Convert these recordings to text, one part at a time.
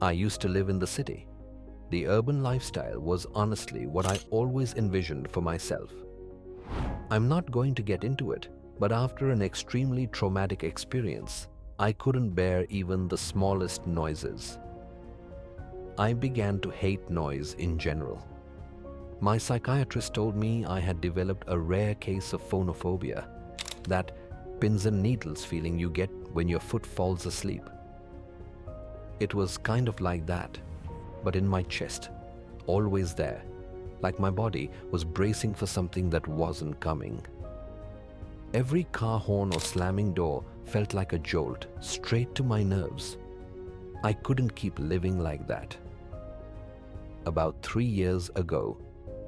I used to live in the city. The urban lifestyle was honestly what I always envisioned for myself. I'm not going to get into it, but after an extremely traumatic experience, I couldn't bear even the smallest noises. I began to hate noise in general. My psychiatrist told me I had developed a rare case of phonophobia, that pins and needles feeling you get when your foot falls asleep. It was kind of like that, but in my chest, always there, like my body was bracing for something that wasn't coming. Every car horn or slamming door felt like a jolt straight to my nerves. I couldn't keep living like that. About 3 years ago,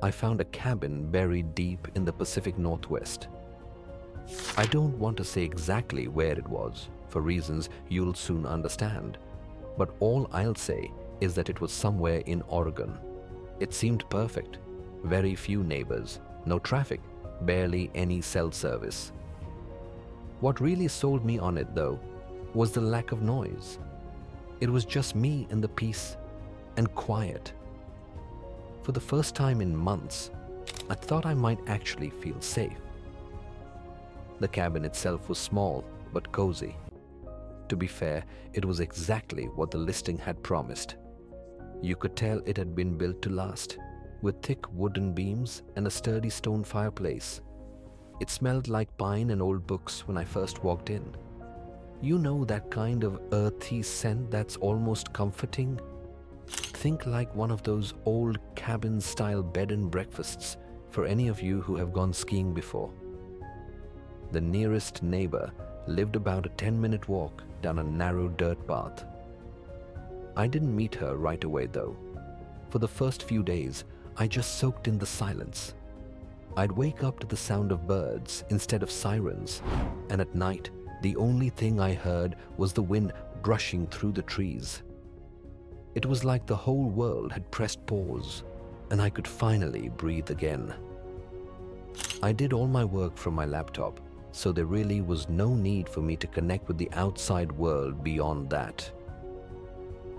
I found a cabin buried deep in the Pacific Northwest. I don't want to say exactly where it was, for reasons you'll soon understand, but all I'll say is that it was somewhere in Oregon. It seemed perfect. Very few neighbors, no traffic, barely any cell service. What really sold me on it, though, was the lack of noise. It was just me and the peace and quiet. For the first time in months, I thought I might actually feel safe. The cabin itself was small but cozy. To be fair, it was exactly what the listing had promised. You could tell it had been built to last, with thick wooden beams and a sturdy stone fireplace. It smelled like pine and old books when I first walked in. You know, that kind of earthy scent that's almost comforting? Think like one of those old cabin-style bed and breakfasts for any of you who have gone skiing before. The nearest neighbor lived about a 10-minute walk down a narrow dirt path. I didn't meet her right away though. For the first few days, I just soaked in the silence. I'd wake up to the sound of birds instead of sirens, and at night, the only thing I heard was the wind brushing through the trees. It was like the whole world had pressed pause, and I could finally breathe again. I did all my work from my laptop, so there really was no need for me to connect with the outside world beyond that.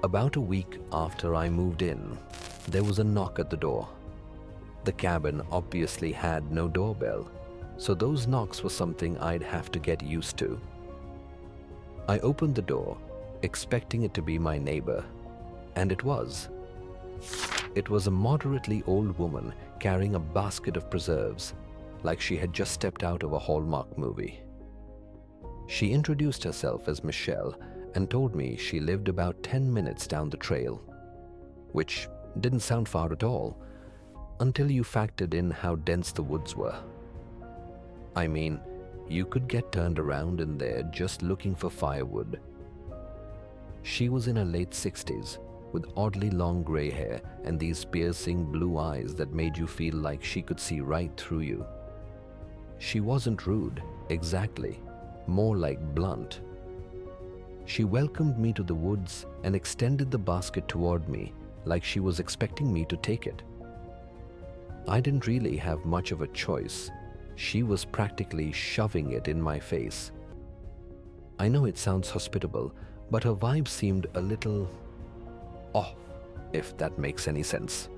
About a week after I moved in, there was a knock at the door. The cabin obviously had no doorbell, so those knocks were something I'd have to get used to. I opened the door, expecting it to be my neighbor, and it was. It was a moderately old woman carrying a basket of preserves, like she had just stepped out of a Hallmark movie. She introduced herself as Michelle and told me she lived about 10 minutes down the trail, which didn't sound far at all, until you factored in how dense the woods were. I mean, you could get turned around in there just looking for firewood. She was in her late 60s, with oddly long gray hair and these piercing blue eyes that made you feel like she could see right through you. She wasn't rude, exactly, more like blunt. She welcomed me to the woods and extended the basket toward me like she was expecting me to take it. I didn't really have much of a choice. She was practically shoving it in my face. I know it sounds hospitable, but her vibe seemed a little off, if that makes any sense.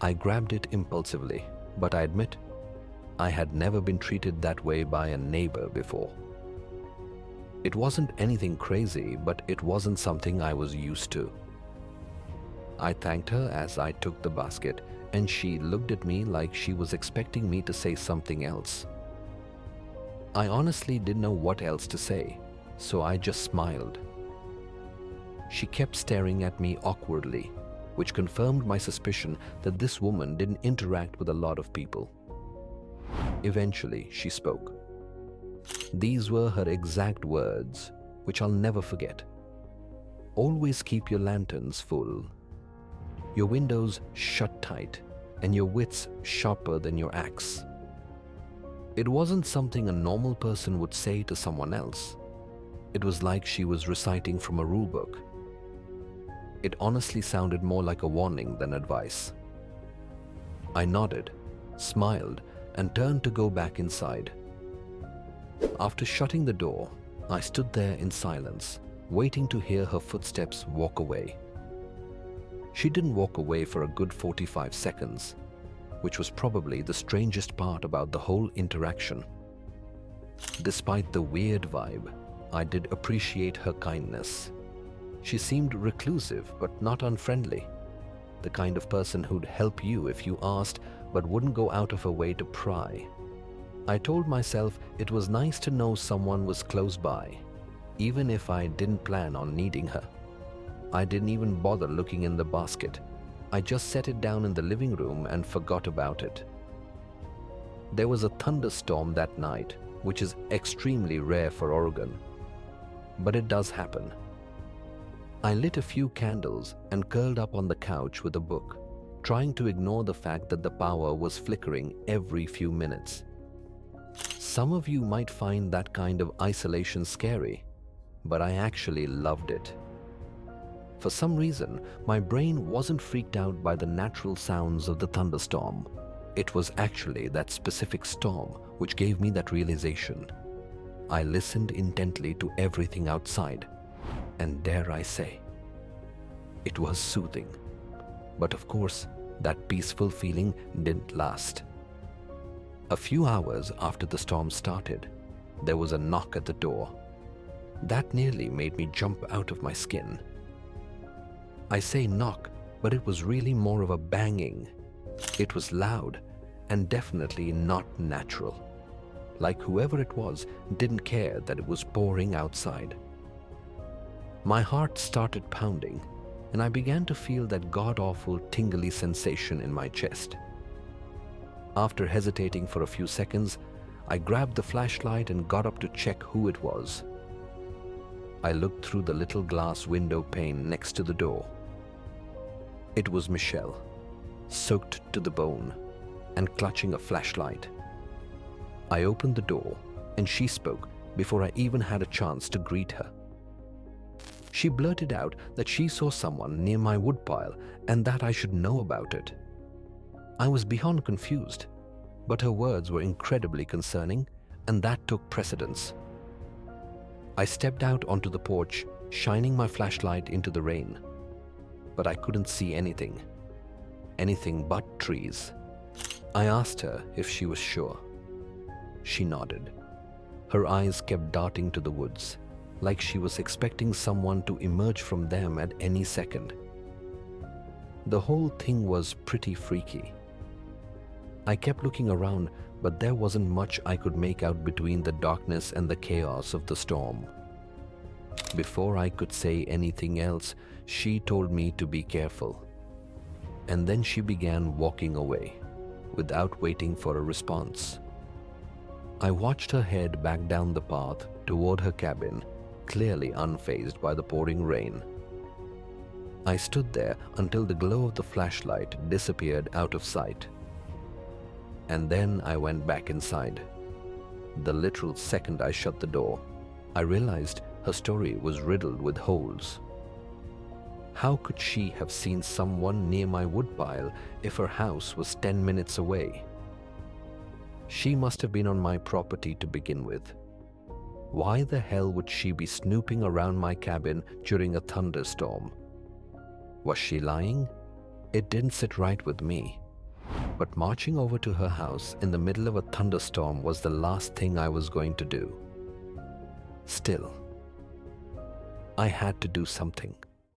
I grabbed it impulsively, but I admit, I had never been treated that way by a neighbor before. It wasn't anything crazy, but it wasn't something I was used to. I thanked her as I took the basket, and she looked at me like she was expecting me to say something else. I honestly didn't know what else to say, so I just smiled. She kept staring at me awkwardly, which confirmed my suspicion that this woman didn't interact with a lot of people. Eventually, she spoke. These were her exact words, which I'll never forget. Always keep your lanterns full, your windows shut tight, and your wits sharper than your axe. It wasn't something a normal person would say to someone else. It was like she was reciting from a rule book. It honestly sounded more like a warning than advice. I nodded, smiled, and turned to go back inside. After shutting the door, I stood there in silence, waiting to hear her footsteps walk away. She didn't walk away for a good 45 seconds, which was probably the strangest part about the whole interaction. Despite the weird vibe, I did appreciate her kindness. She seemed reclusive but not unfriendly, the kind of person who'd help you if you asked but wouldn't go out of her way to pry. I told myself it was nice to know someone was close by, even if I didn't plan on needing her. I didn't even bother looking in the basket. I just set it down in the living room and forgot about it. There was a thunderstorm that night, which is extremely rare for Oregon, but it does happen. I lit a few candles and curled up on the couch with a book, trying to ignore the fact that the power was flickering every few minutes. Some of you might find that kind of isolation scary, but I actually loved it. For some reason, my brain wasn't freaked out by the natural sounds of the thunderstorm. It was actually that specific storm which gave me that realization. I listened intently to everything outside, and dare I say, it was soothing. But of course, that peaceful feeling didn't last. A few hours after the storm started, there was a knock at the door. That nearly made me jump out of my skin. I say knock, but it was really more of a banging. It was loud and definitely not natural. Like whoever it was didn't care that it was pouring outside. My heart started pounding, and I began to feel that god-awful tingly sensation in my chest. After hesitating for a few seconds, I grabbed the flashlight and got up to check who it was. I looked through the little glass window pane next to the door. It was Michelle, soaked to the bone and clutching a flashlight. I opened the door and she spoke before I even had a chance to greet her. She blurted out that she saw someone near my woodpile and that I should know about it. I was beyond confused, but her words were incredibly concerning, and that took precedence. I stepped out onto the porch, shining my flashlight into the rain, but I couldn't see anything but trees. I asked her if she was sure. She nodded. Her eyes kept darting to the woods, like she was expecting someone to emerge from them at any second. The whole thing was pretty freaky. I kept looking around, but there wasn't much I could make out between the darkness and the chaos of the storm. Before I could say anything else, she told me to be careful. And then she began walking away, without waiting for a response. I watched her head back down the path toward her cabin, clearly unfazed by the pouring rain. I stood there until the glow of the flashlight disappeared out of sight. And then I went back inside. The literal second I shut the door, I realized her story was riddled with holes. How could she have seen someone near my woodpile if her house was 10 minutes away? She must have been on my property to begin with. Why the hell would she be snooping around my cabin during a thunderstorm? Was she lying? It didn't sit right with me. But marching over to her house in the middle of a thunderstorm was the last thing I was going to do. Still, I had to do something.